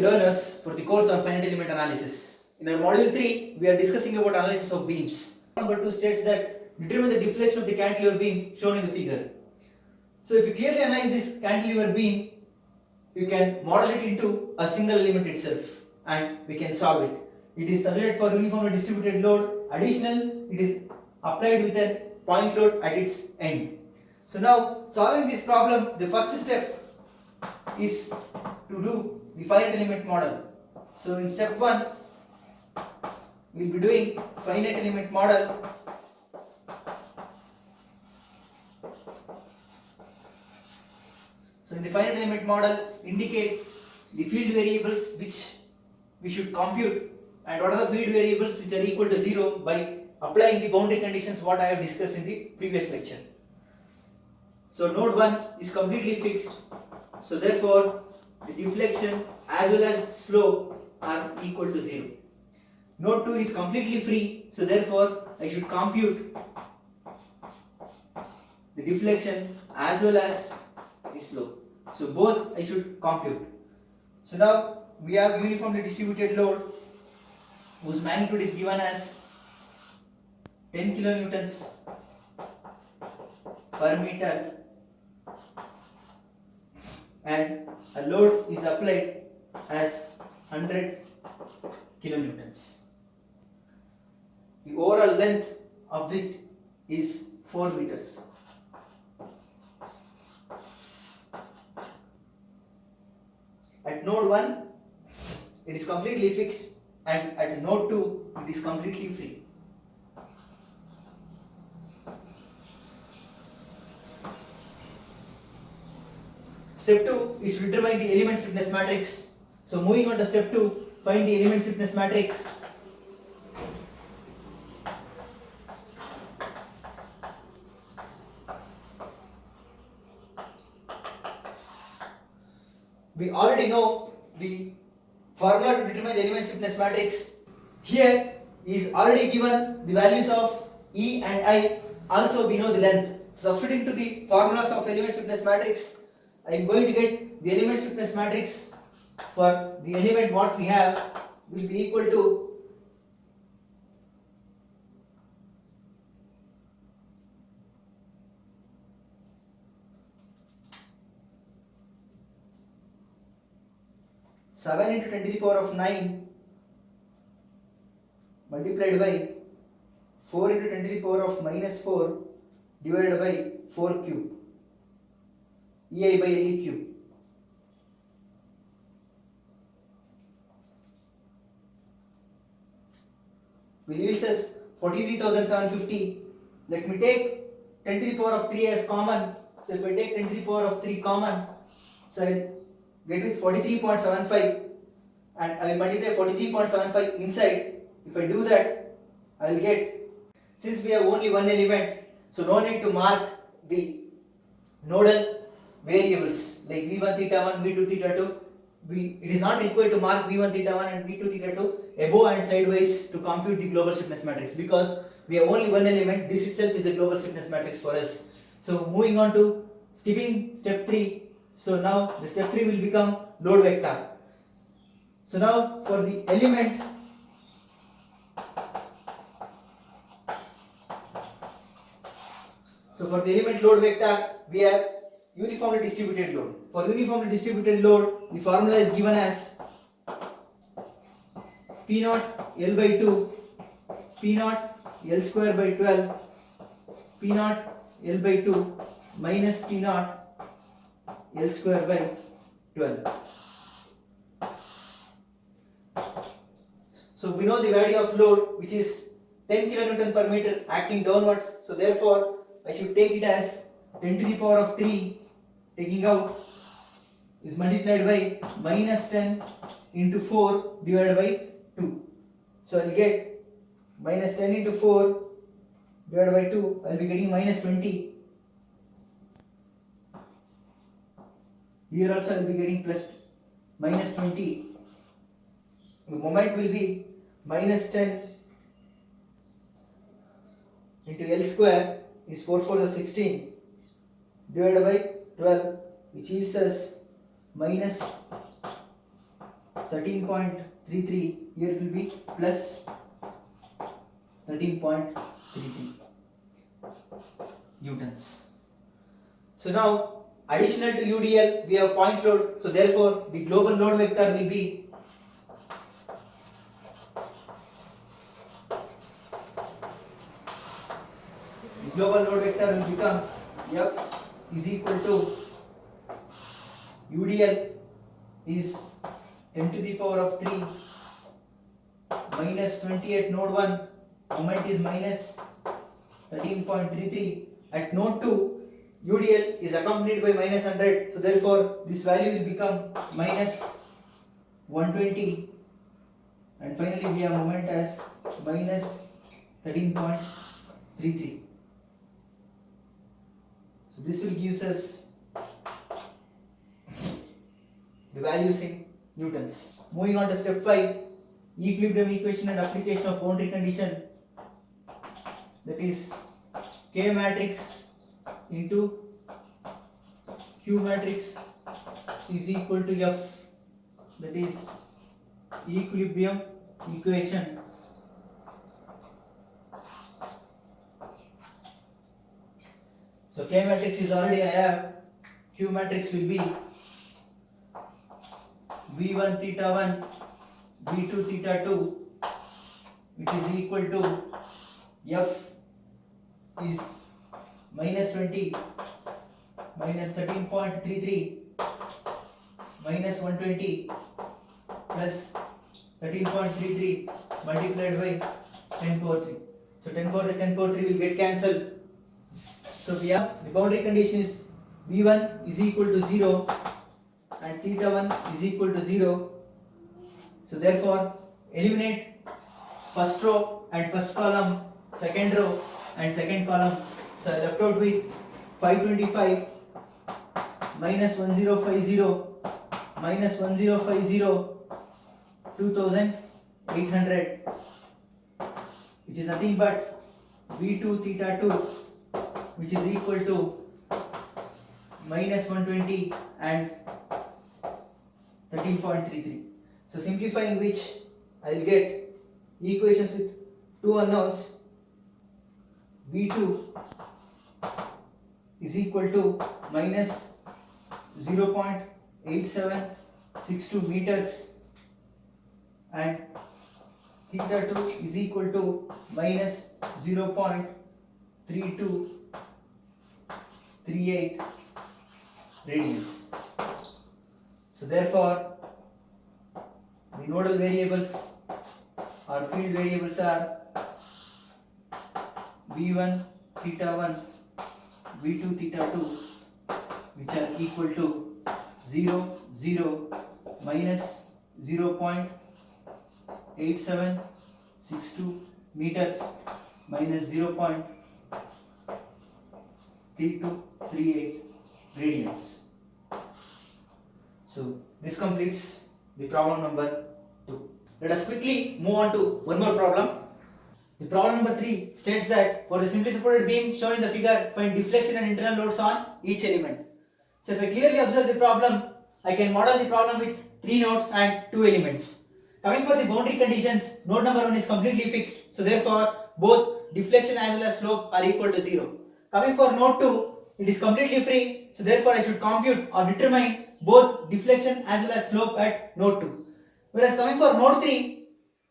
learners for the course on finite element analysis. In our module 3, we are discussing about analysis of beams. Number 2 states that determine the deflection of the cantilever beam shown in the figure. So if you clearly analyze this cantilever beam, you can model it into a single element itself and we can solve it. It is subject for uniformly distributed load. Additional, it is applied with a point load at its end. So now solving this problem, the first step is to do the finite element model. So in step 1, we will be doing finite element model. So in the finite element model, indicate the field variables which we should compute and what are the field variables which are equal to 0 by applying the boundary conditions what I have discussed in the previous lecture. So node 1 is completely fixed, so therefore the deflection as well as slope are equal to 0. Node 2 is completely free, so therefore I should compute the deflection as well as the slope. So both I should compute. So now we have uniformly distributed load whose magnitude is given as 10 kilonewtons per meter and a load is applied as 100 kilonewtons. The overall length of it is 4 meters. At node 1 it is completely fixed and at node 2 it is completely free. Step 2 is to determine the element stiffness matrix. So moving on to step 2, find the element stiffness matrix. We already know the formula to determine the element stiffness matrix. Here is already given the values of E and I, also we know the length. Substituting to the formulas of element stiffness matrix, I am going to get the element stiffness matrix for the element what we have will be equal to (7 into 10 to the power of 9) multiplied by 4 into 10 to the power of minus 4 divided by 4 cube. EI by LE cube. Will yields us 43,750. Let me take 10 to the power of 3 as common. So if I take 10 to the power of 3 common, so I will get with 43.75 and I will multiply 43.75 inside. If I do that, I will get, since we have only one element, so no need to mark the nodal variables like v1 theta 1, v2 theta 2. It is not required to mark v1 theta 1 and v2 theta 2 above and sideways to compute the global stiffness matrix because we have only one element. This itself is the global stiffness matrix for us. So moving on to skipping step 3. So now the step 3 will become load vector. So now for the element, load vector, we have uniformly distributed load. For uniformly distributed load, the formula is given as P naught L by 2, P naught L square by 12, P naught L by 2 minus P naught L square by 12. So we know the value of load which is 10 kilonewton per meter acting downwards. So therefore I should take it as 10 to the power of 3 taking out is multiplied by minus 10 into 4 divided by 2. So I will get minus 10 into 4 divided by 2, I will be getting minus 20. Here also I will be getting plus minus 20. The moment will be minus 10 into L square is 4 4 is 16 divided by 12, which yields us minus 13.33, here it will be plus 13.33 newtons. So now additional to UDL we have point load, so therefore the global load vector will be become F is equal to UDL is 10 to the power of 3 minus 20 at node 1, moment is minus 13.33. At node 2, UDL is accompanied by minus 100, so therefore this value will become minus 120, and finally we have moment as minus 13.33. So this will gives us the values in newtons. Moving on to step 5, equilibrium equation and application of boundary condition, that is K matrix into Q matrix is equal to F, that is equilibrium equation. So K matrix is already I have, Q matrix will be V1 theta 1, V2 theta 2, which is equal to F is minus 20 minus 13.33 minus 120 plus 13.33 multiplied by 10 power 3. So 10 power 3 will get cancelled. So we have the boundary condition is V1 is equal to 0 and theta 1 is equal to 0. So therefore eliminate first row and first column, second row and second column. So I left out with 525 minus 1050 minus 1050 2800, which is nothing but V2 theta 2, which is equal to minus 120 and 13.33. So simplifying which I will get equations with two unknowns. V2 is equal to minus 0.8762 meters and theta 2 is equal to minus 0.3238 radians. So therefore the nodal variables or field variables are V1 theta 1, V2 theta 2, which are equal to 0, 0, minus 0.8762 meters minus 0.3238 radians. So this completes the problem number 2. Let us quickly move on to one more problem. The problem number 3 states that for the simply supported beam shown in the figure, find deflection and internal loads on each element. So if I clearly observe the problem, I can model the problem with 3 nodes and 2 elements. Coming for the boundary conditions, node number 1 is completely fixed, so therefore both deflection as well as slope are equal to 0. Coming for node 2, it is completely free, so therefore I should compute or determine both deflection as well as slope at node 2. Whereas coming for node 3,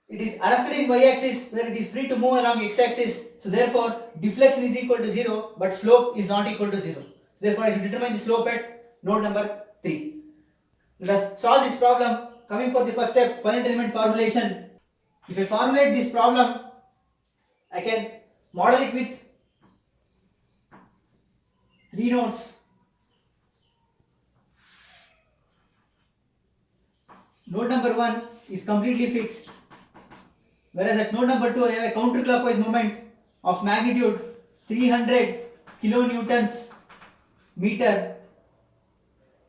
it is arrested in y-axis where it is free to move along x-axis, so therefore deflection is equal to 0 but slope is not equal to 0. So therefore I should determine the slope at node number 3. Let us solve this problem. Coming for the first step, finite element formulation. If I formulate this problem, I can model it with 3 nodes. Node number 1 is completely fixed, whereas at node number 2 I have a counterclockwise moment of magnitude 300 kilonewtons meter,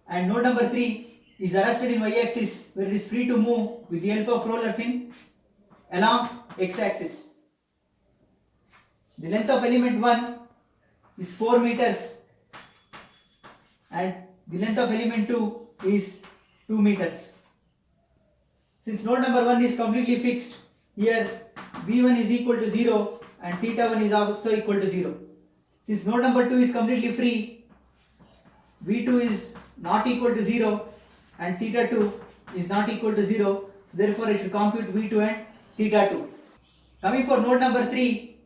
and node number 3 is arrested in y-axis where it is free to move with the help of rollers in along x-axis. The length of element 1 is 4 meters and the length of element 2 is 2 meters. Since node number 1 is completely fixed, here V1 is equal to 0 and theta 1 is also equal to 0. Since node number 2 is completely free, V2 is not equal to 0 and theta 2 is not equal to 0. So therefore I should compute V2 and theta 2. Coming for node number 3,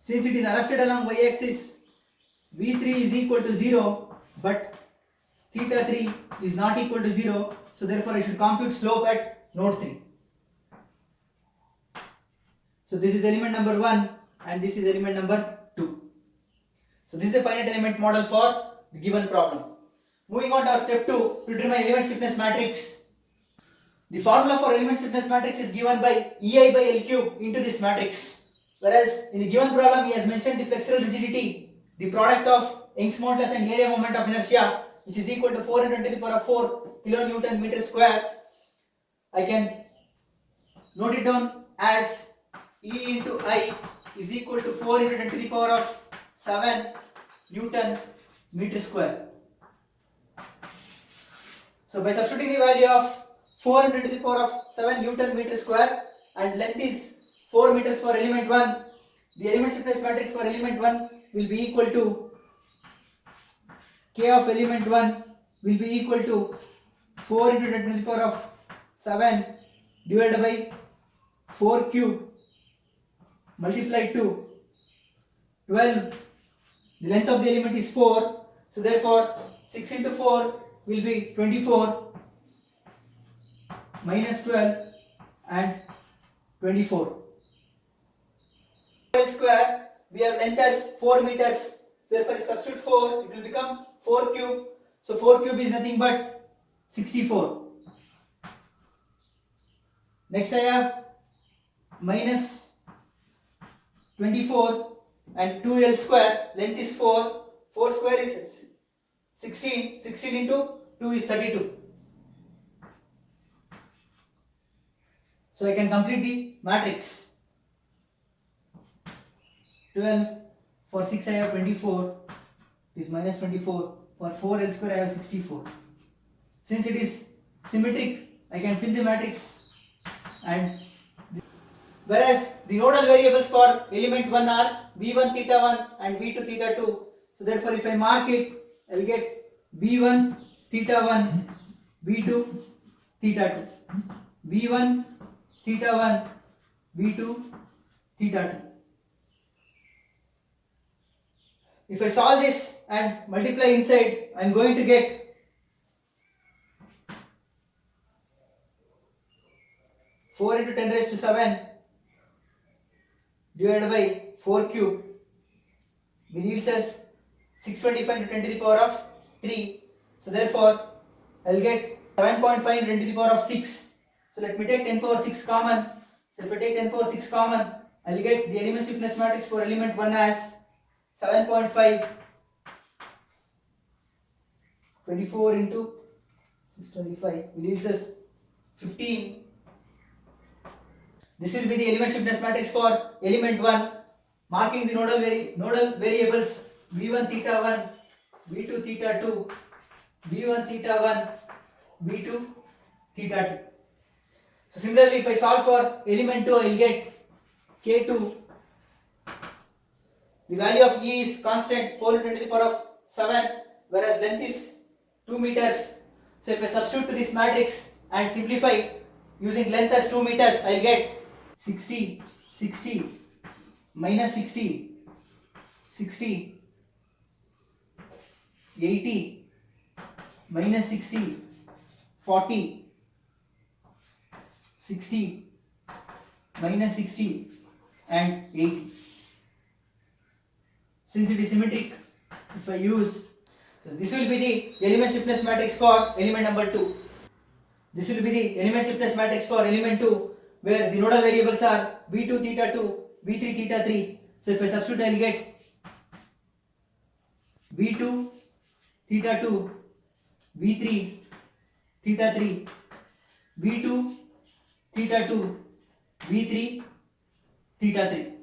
since it is arrested along y-axis, V3 is equal to 0 but theta 3 is not equal to 0. So therefore I should compute slope at node 3. So this is element number 1 and this is element number 2. So this is a finite element model for the given problem. Moving on to our step 2 to determine element stiffness matrix. The formula for element stiffness matrix is given by EI by L cube into this matrix. Whereas in the given problem he has mentioned the flexural rigidity, the product of Young's modulus and area moment of inertia, which is equal to 4 into 10 to the power of 4 kilonewton meter square. I can note it down as E into I is equal to 4 into 10 to the power of 7 Newton meter square. So by substituting the value of 4 into 10 to the power of 7 Newton meter square and length is 4 meters for element 1, the element stiffness matrix for element 1 will be equal to K of element 1 will be equal to 4 into 10 to the power of 7 divided by 4 cube multiplied to 12. The length of the element is 4, so therefore 6 into 4 will be 24 minus 12 and 24. L square, we have length as 4 meters, so therefore if substitute 4 it will become 4 cube, so 4 cube is nothing but 64. Next I have minus 24 and 2L square, length is 4, 4 square is 16, 16 into 2 is 32. So I can complete the matrix. 12, for 6 I have 24, it is minus 24, for 4L square I have 64. Since it is symmetric, I can fill the matrix, and whereas the nodal variables for element 1 are V1 theta 1 and V2 theta 2. So therefore if I mark it, I will get V1 theta 1, V2 theta 2, V1 theta 1, V2 theta 2. If I solve this and multiply inside, I am going to get 4 into 10 raised to 7 divided by 4 cube will yields us 625 into 10 to the power of 3. So therefore I will get 7.5 into 10 to the power of 6. So let me take 10 power 6 common. So if I take 10 power 6 common, I will get the element stiffness matrix for element 1 as 7.5 24 into 625 will yields us 15. This will be the element stiffness matrix for element 1, marking the nodal variables V1 theta 1, V2 theta 2, V1 theta 1, V2 theta 2. So similarly, if I solve for element 2, I will get K2. The value of E is constant 4 into 10 to the power of 7, whereas length is 2 meters. So if I substitute to this matrix and simplify using length as 2 meters, I will get 60, 60, minus 60, 60, 80, minus 60, 40, 60, minus 60 and 80. Since it is symmetric, if I use, so this will be the element stiffness matrix for element number 2. This will be the element stiffness matrix for element 2, where the nodal variables are V2 theta 2, V3 theta 3. So if I substitute, I will get V2 theta 2, V3 theta 3, V2 theta 2, V3 theta 3.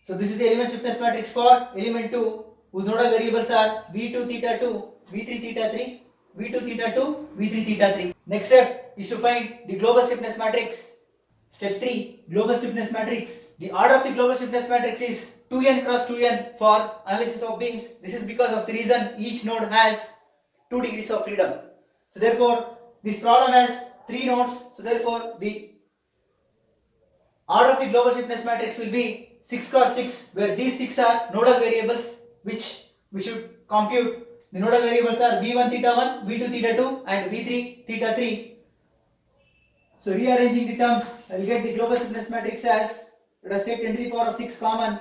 So this is the element stiffness matrix for element 2, whose nodal variables are V2 theta 2, V3 theta 3 V2 theta 2, V3 theta 3. Next step is to find the global stiffness matrix. Step 3, global stiffness matrix. The order of the global stiffness matrix is 2n cross 2n for analysis of beams. This is because of the reason each node has 2 degrees of freedom. So therefore, this problem has 3 nodes. So therefore, the order of the global stiffness matrix will be 6 cross 6, where these 6 are nodal variables which we should compute. The nodal variables are V1 theta 1, V2 theta 2 and V3 theta 3. So rearranging the terms, I will get the global stiffness matrix as, let us take 10 to the power of 6 common,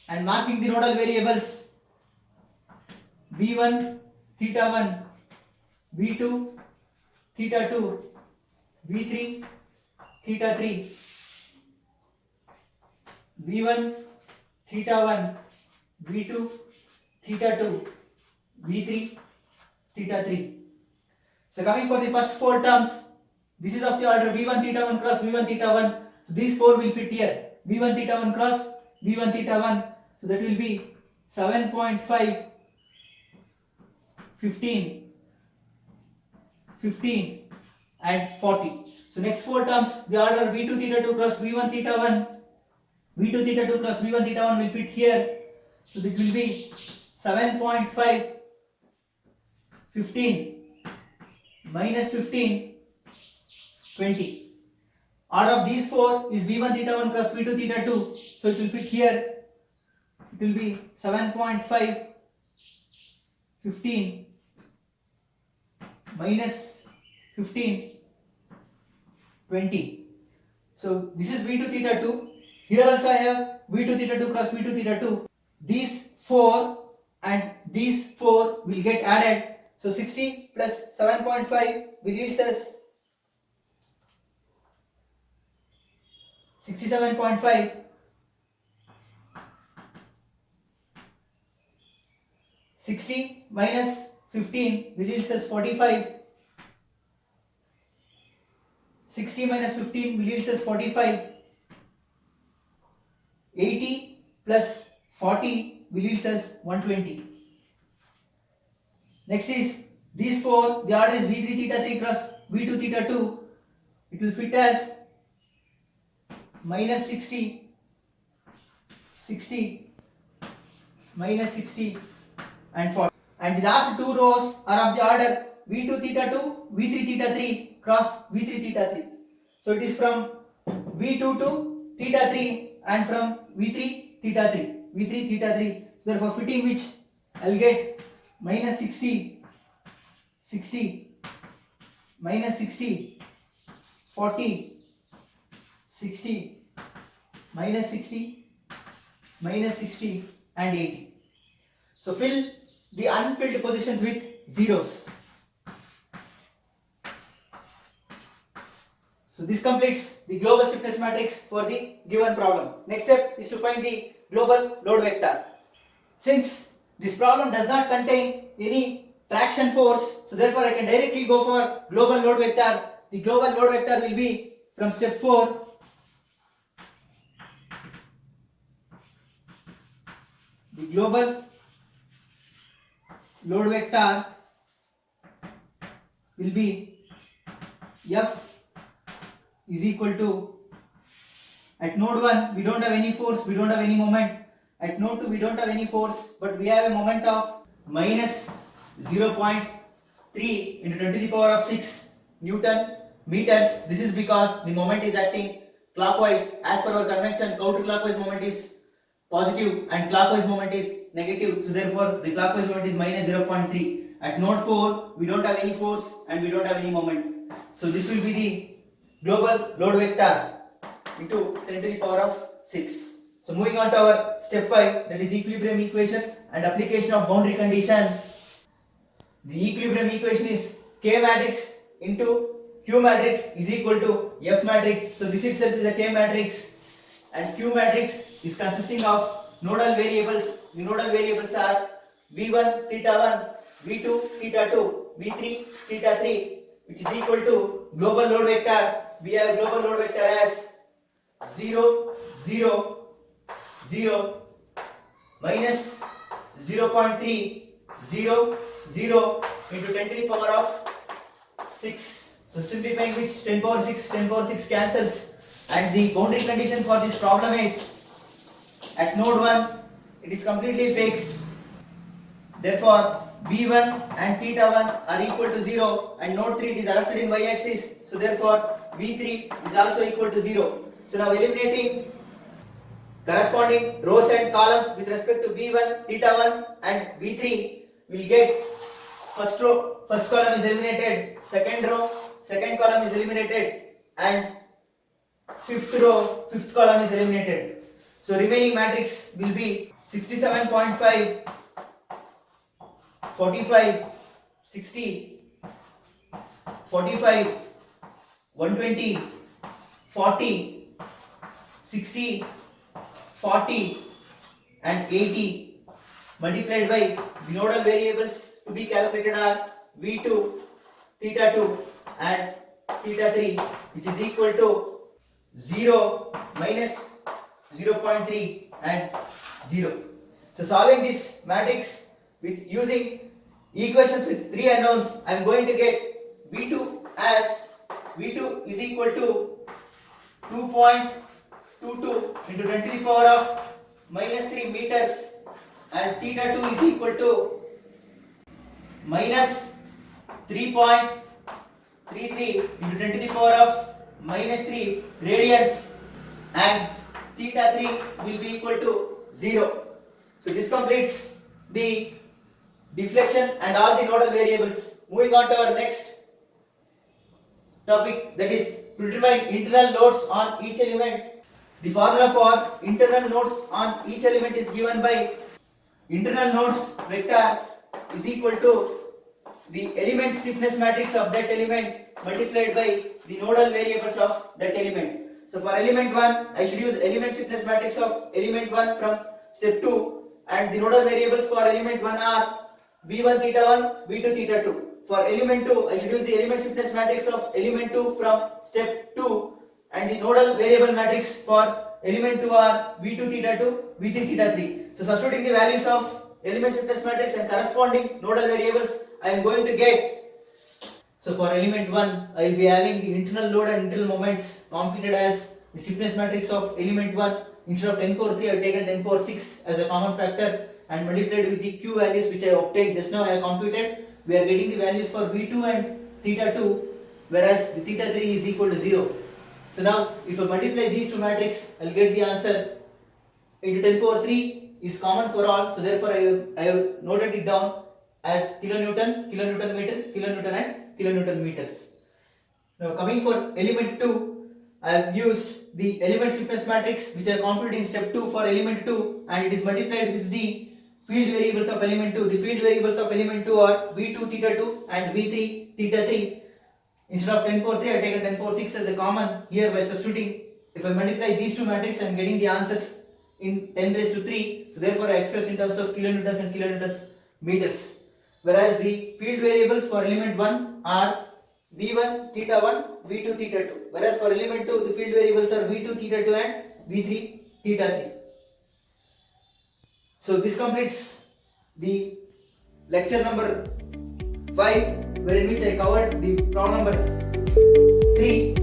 and marking the nodal variables V1 theta 1, V2 theta 2, V3 theta 3, V1 theta 1, V2 theta 2, V3 theta 3. So coming for the first 4 terms, this is of the order V1 theta 1 cross V1 theta 1. So these 4 will fit here. V1 theta 1 cross V1 theta 1. So that will be 7.5, 15, 15 and 40. So next 4 terms, the order V2 theta 2 cross V1 theta 1. V2 theta 2 cross V1 theta 1 will fit here. So that will be 7.5, 15, minus 15, 20. Order of these 4 is V1 theta 1 cross V2 theta 2. So it will fit here. It will be 7.5, 15, minus 15, 20. So this is V2 theta 2. Here also I have V2 theta 2 cross V2 theta 2. These 4 and these 4 will get added. So 60 plus 7.5 will yield us 67.5. 60 minus 15 will yield us 45. 60 minus 15 will yield us 45. 80 plus 40 will yield us 120. Next is these 4, the order is V3 theta 3 cross V2 theta 2. It will fit as minus 60, 60, minus 60 and 40. And the last 2 rows are of the order V2 theta 2, V3 theta 3 cross V3 theta 3. So it is from V2 to theta 3 and from V3 theta 3, V3 theta 3. So therefore fitting which I will get minus 60, 60, minus 60, 40, 60, minus 60, minus 60 and 80. So fill the unfilled positions with zeros. So this completes the global stiffness matrix for the given problem. Next step is to find the global load vector. Since this problem does not contain any traction force, so therefore I can directly go for global load vector. The global load vector will be from step 4. The global load vector will be F is equal to, at node 1 we don't have any force, we don't have any moment. At node 2 we don't have any force, but we have a moment of minus 0.3 into 10 to the power of 6 Newton meters. This is because the moment is acting clockwise. As per our convention, counterclockwise moment is positive and clockwise moment is negative. So therefore the clockwise moment is minus 0.3. At node 4 we don't have any force and we don't have any moment. So this will be the global load vector into 10 to the power of 6. So moving on to our step 5, that is equilibrium equation and application of boundary condition. The equilibrium equation is K matrix into Q matrix is equal to F matrix. So this itself is a K matrix and Q matrix is consisting of nodal variables. The nodal variables are V1 theta 1, V2 theta 2, V3 theta 3, which is equal to global load vector. We have global load vector as 0, 0, 0, minus 0.3, 0, 0 into 10 to the power of 6. So simplifying which 10 power 6, 10 power 6 cancels, and the boundary condition for this problem is at node 1 it is completely fixed. Therefore V1 and theta 1 are equal to 0, and node 3 it is arrested in y axis. So therefore V3 is also equal to 0. So now eliminating corresponding rows and columns with respect to V1, theta 1 and V3, will get first row, first column is eliminated, second row, second column is eliminated, and fifth row, fifth column is eliminated. So remaining matrix will be 67.5, 45, 60, 45, 120, 40, 60, 40 and 80 multiplied by the nodal variables to be calculated are V2, theta 2 and theta 3, which is equal to 0, minus 0.3 and 0. So solving this matrix with using equations with 3 unknowns, I am going to get V2 as V2 is equal to 2.22 into 10 to the power of minus 3 meters, and theta 2 is equal to minus 3.33 into 10 to the power of minus 3 radians, and theta 3 will be equal to 0. So this completes the deflection and all the nodal variables. Moving on to our next topic, that is to determine internal loads on each element. The formula for internal loads on each element is given by internal loads vector is equal to the element stiffness matrix of that element multiplied by the nodal variables of that element. So for element 1, I should use element stiffness matrix of element 1 from step 2, and the nodal variables for element 1 are V1 theta 1, V2 theta 2. For element 2, I should use the element stiffness matrix of element 2 from step 2, and the nodal variable matrix for element 2 are V2 theta 2, V3 theta 3. So substituting the values of element stiffness matrix and corresponding nodal variables, I am going to get. So for element 1, I will be having the internal load and internal moments computed as the stiffness matrix of element 1. Instead of 10 power 3, I have taken 10 power 6 as a common factor and multiplied with the Q values which I obtained just now. I have computed. We are getting the values for V2 and theta 2, whereas the theta 3 is equal to 0. So now if I multiply these two matrices, I will get the answer into 10 power 3 is common for all. So therefore I have noted it down as kilonewton, kilonewton meter, kilonewton and kilonewton meters. Now coming for element 2, I have used the element stiffness matrix which I computed in step 2 for element 2, and it is multiplied with the field variables of element 2. The field variables of element 2 are V2 theta 2 and V3 theta 3. Instead of 10 power 3, I have taken 10 power 6 as a common here by substituting. If I multiply these two matrices, I am getting the answers in 10 raised to 3. So therefore I express in terms of kilonewtons and kilonewtons meters. Whereas the field variables for element 1 are V1 theta 1, V2 theta 2. Whereas for element 2, the field variables are V2 theta 2 and V3 theta 3. So this completes the lecture number 5, wherein which I covered the problem number 3.